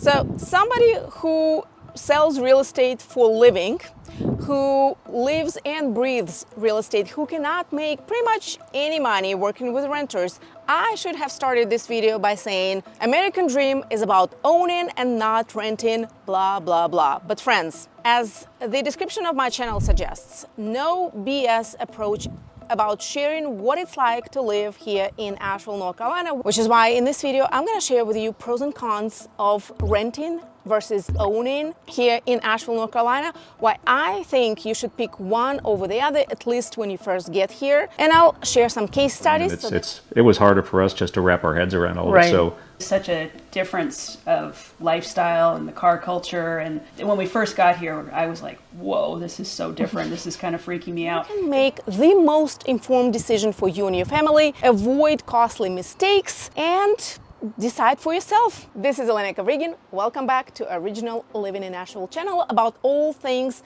So somebody who sells real estate for a living, who lives and breathes real estate, who cannot make pretty much any money working with renters, I should have started this video by saying American dream is about owning and not renting, blah, blah, blah. But friends, as the description of my channel suggests, no BS approach about sharing what it's like to live here in Asheville, North Carolina, which is why in this video, I'm gonna share with you pros and cons of renting versus owning here in Asheville, North Carolina, why I think you should pick one over the other, at least when you first get here. And I'll share some case studies. It was harder for us just to wrap our heads around all of it. So such a difference of lifestyle and the car culture. And when we first got here, I was like, whoa, this is so different. This is kind of freaking me out. You can make the most informed decision for you and your family, avoid costly mistakes, and decide for yourself. This is elenakovrigin. Welcome back to Original Living in Asheville channel about all things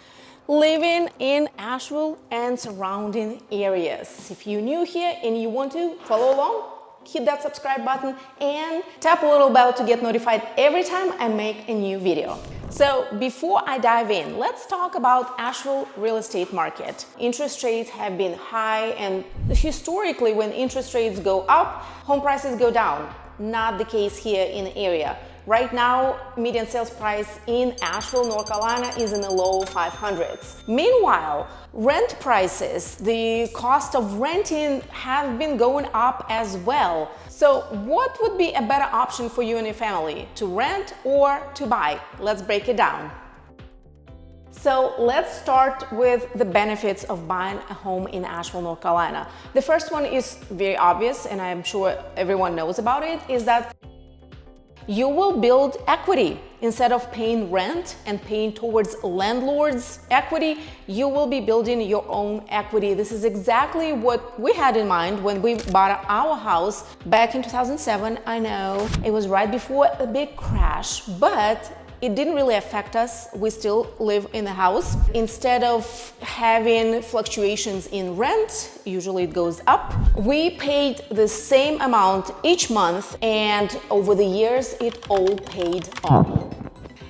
living in Asheville and surrounding areas. If you're new here and you want to follow along, hit that subscribe button and tap a little bell to get notified every time I make a new video. So before I dive in, let's talk about Asheville real estate market. Interest rates have been high, and historically when interest rates go up, home prices go down. Not the case here in the area. Right now, median sales price in Asheville, North Carolina is in the low 500s. Meanwhile, rent prices, the cost of renting, have been going up as well. So what would be a better option for you and your family, to rent or to buy? Let's break it down. So let's start with the benefits of buying a home in Asheville, North Carolina. The first one is very obvious, and I'm sure everyone knows about it, is that you will build equity. Instead of paying rent and paying towards landlord's equity, you will be building your own equity. This is exactly what we had in mind when we bought our house back in 2007. I know it was right before a big crash, but it didn't really affect us. We still live in the house. Instead of having fluctuations in rent, usually it goes up, we paid the same amount each month, and over the years, it all paid off.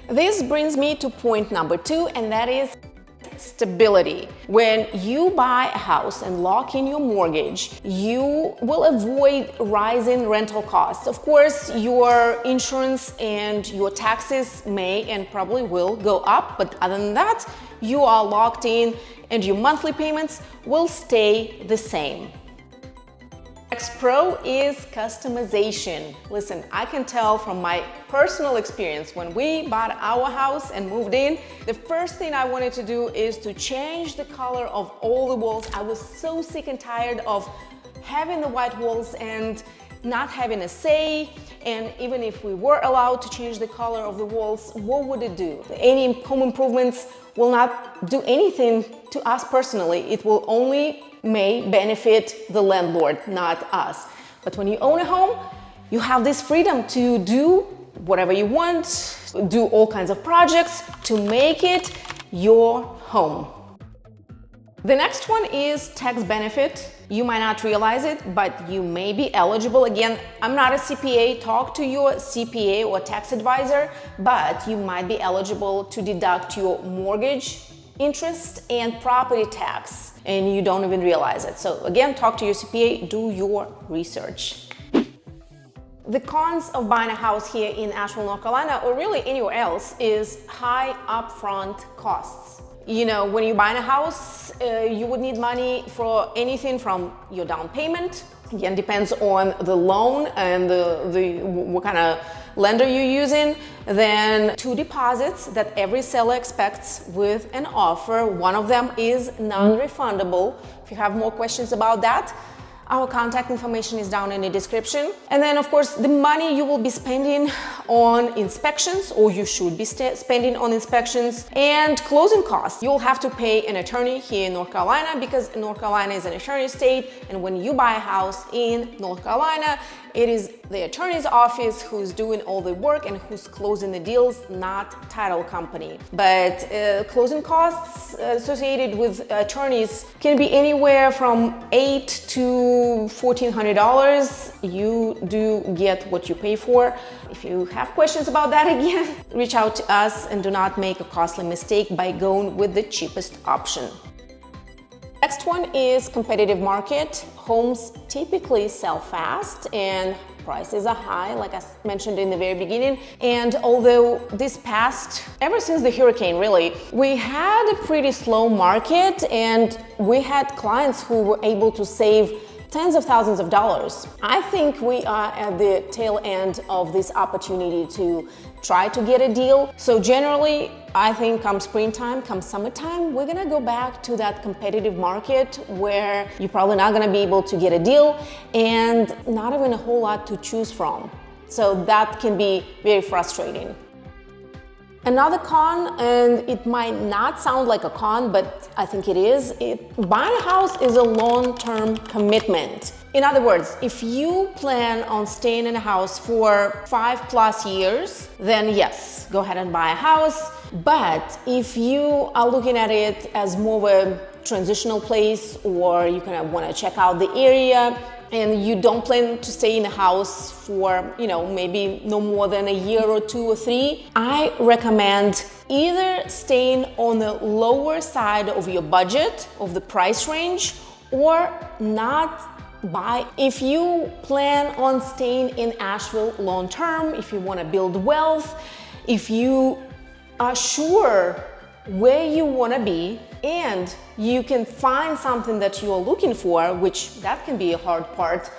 This brings me to point number 2, and that is stability. When you buy a house and lock in your mortgage, you will avoid rising rental costs. Of course, your insurance and your taxes may and probably will go up, but other than that, you are locked in and your monthly payments will stay the same. Next pro is customization. Listen, I can tell from my personal experience when we bought our house and moved in, the first thing I wanted to do is to change the color of all the walls. I was so sick and tired of having the white walls and not having a say. And even if we were allowed to change the color of the walls, what would it do? Any home improvements will not do anything to us personally. It will only may benefit the landlord, not us. But when you own a home, you have this freedom to do whatever you want, do all kinds of projects to make it your home. The next one is tax benefit. You might not realize it, but you may be eligible. Again, I'm not a CPA. Talk to your CPA or tax advisor, but you might be eligible to deduct your mortgage interest and property tax, and you don't even realize it. So again, talk to your CPA, do your research. The cons of buying a house here in Asheville, North Carolina, or really anywhere else, is high upfront costs. You know, when you're buying a house, you would need money for anything from your down payment. Again, depends on the loan and what kind of lender you're using. Then 2 deposits that every seller expects with an offer. One of them is non-refundable. If you have more questions about that, our contact information is down in the description. And then of course, the money you will be spending on inspections, or you should be spending on inspections, and closing costs. You'll have to pay an attorney here in North Carolina because North Carolina is an attorney state. And when you buy a house in North Carolina, it is the attorney's office who's doing all the work and who's closing the deals, not title company. But closing costs associated with attorneys can be anywhere from $800 to $1,400. You do get what you pay for. If you have questions about that, again, reach out to us and do not make a costly mistake by going with the cheapest option. Next one is competitive market. Homes typically sell fast and prices are high, like I mentioned in the very beginning. And although ever since the hurricane really, we had a pretty slow market and we had clients who were able to save tens of thousands of dollars. I think we are at the tail end of this opportunity to try to get a deal. So generally, I think come springtime, come summertime, we're gonna go back to that competitive market where you're probably not gonna be able to get a deal and not even a whole lot to choose from. So that can be very frustrating. Another con, and it might not sound like a con, but I think it is, buying a house is a long-term commitment. In other words, if you plan on staying in a house for 5+ years, then yes, go ahead and buy a house. But if you are looking at it as more of a transitional place, or you kind of want to check out the area, and you don't plan to stay in a house for, maybe no more than a year or 2 or 3, I recommend either staying on the lower side of your budget, of the price range, or not buy. If you plan on staying in Asheville long term, if you want to build wealth, if you are sure where you want to be, and you can find something that you're looking for, which that can be a hard part,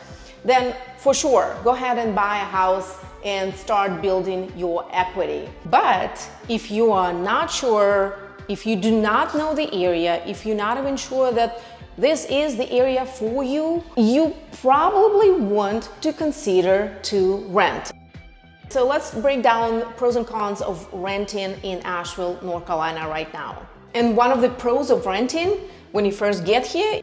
then for sure, go ahead and buy a house and start building your equity. But if you are not sure, if you do not know the area, if you're not even sure that this is the area for you, you probably want to consider to rent. So let's break down pros and cons of renting in Asheville, North Carolina right now. And one of the pros of renting when you first get here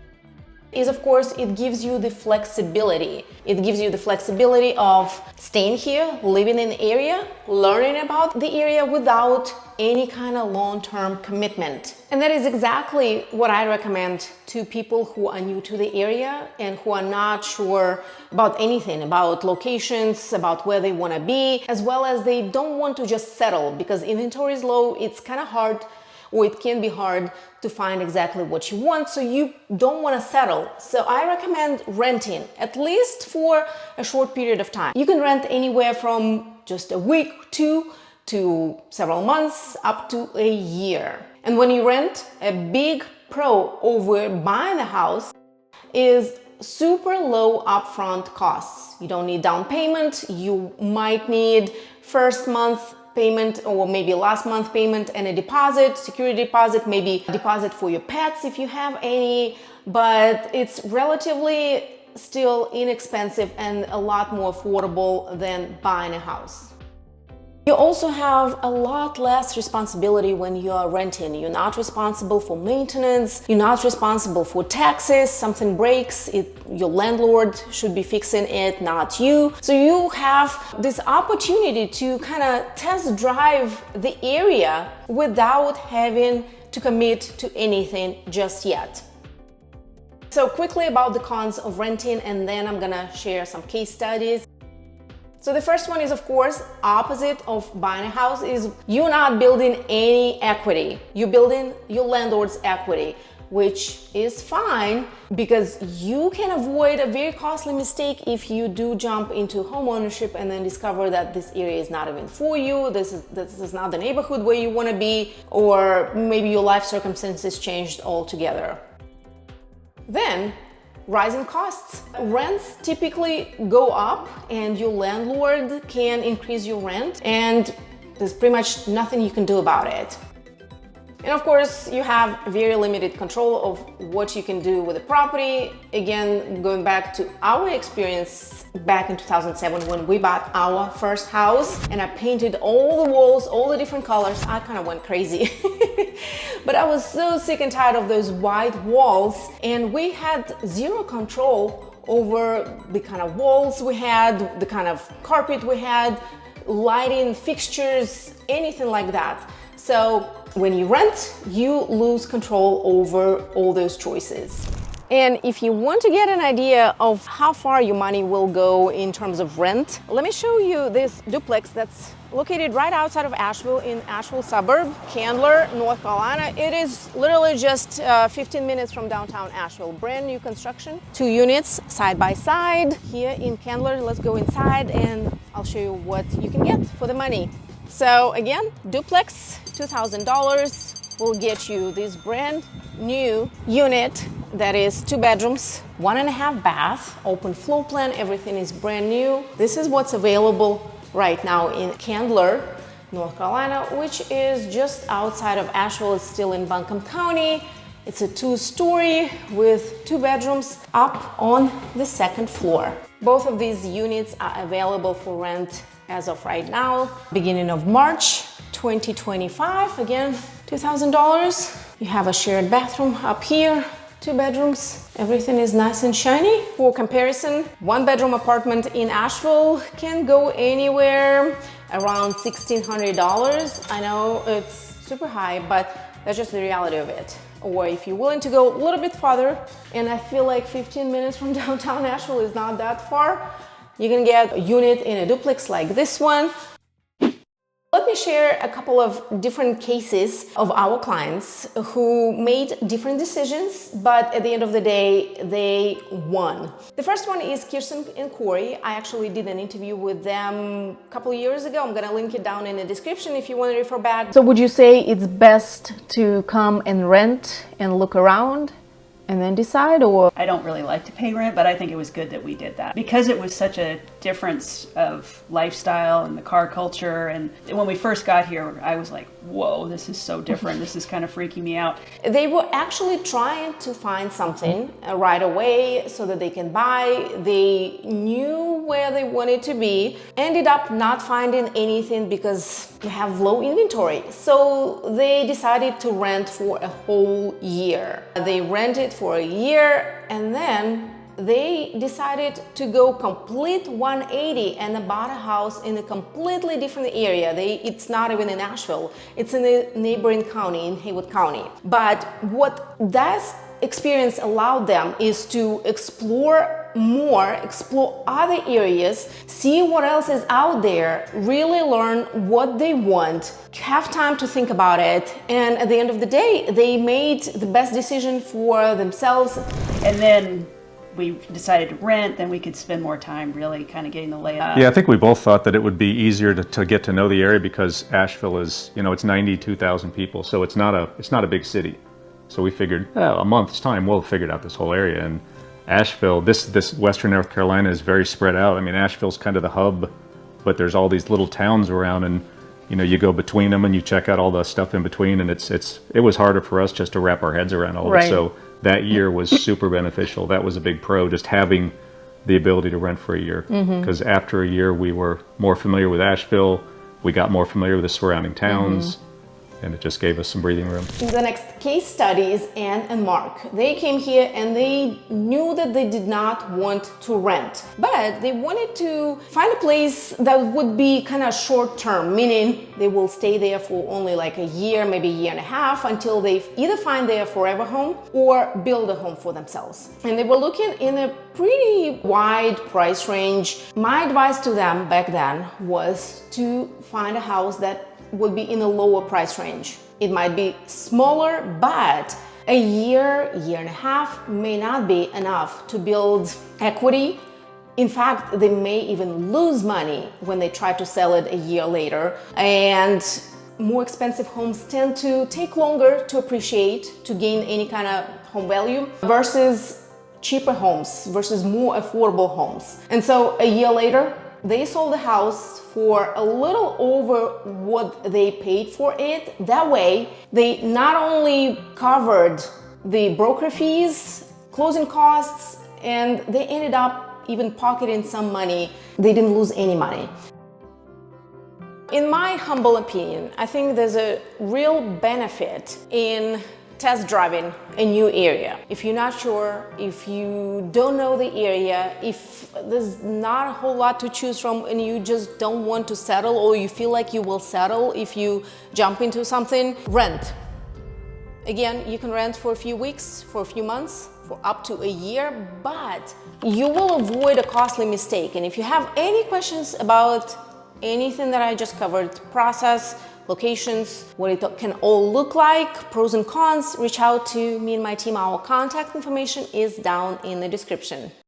is, of course, it gives you the flexibility. It gives you the flexibility of staying here, living in the area, learning about the area without any kind of long-term commitment. And that is exactly what I recommend to people who are new to the area and who are not sure about anything, about locations, about where they want to be, as well as they don't want to just settle because inventory is low. It's kind of hard, or it can be hard to find exactly what you want, so you don't want to settle. So I recommend renting, at least for a short period of time. You can rent anywhere from just a week, 2 to several months, up to a year. And when you rent, a big pro over buying a house is super low upfront costs. You don't need down payment. You might need first month payment or maybe last month payment and a deposit, security deposit, maybe a deposit for your pets if you have any, but it's relatively still inexpensive and a lot more affordable than buying a house. You also have a lot less responsibility when you are renting. You're not responsible for maintenance, you're not responsible for taxes. Something breaks, your landlord should be fixing it, not you. So you have this opportunity to kind of test drive the area without having to commit to anything just yet. So quickly about the cons of renting, and then I'm gonna share some case studies. So the first one is, of course, opposite of buying a house, is you're not building any equity. You're building your landlord's equity, which is fine because you can avoid a very costly mistake if you do jump into home ownership and then discover that this area is not even for you, this is not the neighborhood where you want to be, or maybe your life circumstances changed altogether. Then, rising costs. Rents typically go up and your landlord can increase your rent, and there's pretty much nothing you can do about it. And of course, you have very limited control of what you can do with the property. Again, going back to our experience back in 2007 when we bought our first house and I painted all the walls, all the different colors, I kind of went crazy. But I was so sick and tired of those white walls, and we had zero control over the kind of walls we had, the kind of carpet we had, lighting, fixtures, anything like that. So when you rent, you lose control over all those choices. And if you want to get an idea of how far your money will go in terms of rent, let me show you this duplex that's located right outside of Asheville in Asheville suburb, ℧𝕠𝕟𝕟𝕼, North Carolina. It is literally just 15 minutes from downtown Asheville. Brand new construction, 2 units side by side here in ℧𝕠𝕟. Let's go inside and I'll show you what you can get for the money. So again, duplex, $2,000 will get you this brand new unit that is 2 bedrooms, 1.5 bath, open floor plan, everything is brand new. This is what's available right now in ℧𝕠𝕟, North Carolina, which is just outside of Asheville. It's still in Buncombe County. It's a 2-story with 2 bedrooms up on the 2nd floor. Both of these units are available for rent as of right now, beginning of March 2025. Again, $2,000. You have a shared bathroom up here, 2 bedrooms. Everything is nice and shiny. For comparison, 1-bedroom apartment in Asheville can go anywhere around $1,600. I know it's super high, but that's just the reality of it. Or if you're willing to go a little bit farther, and I feel like 15 minutes from downtown Asheville is not that far, you can get a unit in a duplex like this one. Let me share a couple of different cases of our clients who made different decisions, but at the end of the day, they won. The first one is Kirsten and Corey. I actually did an interview with them a couple of years ago. I'm gonna link it down in the description if you want to refer back. So would you say it's best to come and rent and look around and then decide, or? I don't really like to pay rent, but I think it was good that we did that because it was such a difference of lifestyle and the car culture. And when we first got here, I was like, whoa, this is so different. This is kind of freaking me out. They were actually trying to find something right away so that they can buy. They knew where they wanted to be, ended up not finding anything because we have low inventory. So they decided to rent for a whole year. They rented for a year and then they decided to go complete 180 and bought a house in a completely different area. It's not even in Asheville, it's in a neighboring county, in Haywood County. But what that experience allowed them is to explore more, explore other areas, see what else is out there, really learn what they want, have time to think about it, and at the end of the day, they made the best decision for themselves. And then we decided to rent, then we could spend more time really kind of getting the layout. Yeah, I think we both thought that it would be easier to get to know the area because Asheville is, you know, it's 92,000 people, so it's not a big city. So we figured, oh, a month's time, we'll have figured out this whole area. And Asheville, this Western North Carolina is very spread out. I mean, Asheville's kind of the hub, but there's all these little towns around, and you know, you go between them and you check out all the stuff in between, and it was harder for us just to wrap our heads around all of it. So that year was super beneficial. That was a big pro, just having the ability to rent for a year. Because after a year, we were more familiar with Asheville. We got more familiar with the surrounding towns. And it just gave us some breathing room. The next case study is Anne and Mark. They came here and they knew that they did not want to rent, but they wanted to find a place that would be kind of short term, meaning they will stay there for only like a year, maybe a year and a half, until they either find their forever home or build a home for themselves. And they were looking in a pretty wide price range. My advice to them back then was to find a house that would be in a lower price range. It might be smaller, but a year, year and a half may not be enough to build equity. In fact, they may even lose money when they try to sell it a year later. And more expensive homes tend to take longer to appreciate, to gain any kind of home value, versus cheaper homes, versus more affordable homes. And so a year later, they sold the house for a little over what they paid for it. That way, they not only covered the broker fees, closing costs, and they ended up even pocketing some money. They didn't lose any money. In my humble opinion, I think there's a real benefit in test driving a new area. If you're not sure, if you don't know the area, if there's not a whole lot to choose from and you just don't want to settle, or you feel like you will settle if you jump into something, rent. Again, you can rent for a few weeks, for a few months, for up to a year, but you will avoid a costly mistake. And if you have any questions about anything that I just covered, process, locations, what it can all look like, pros and cons, reach out to me and my team. Our contact information is down in the description.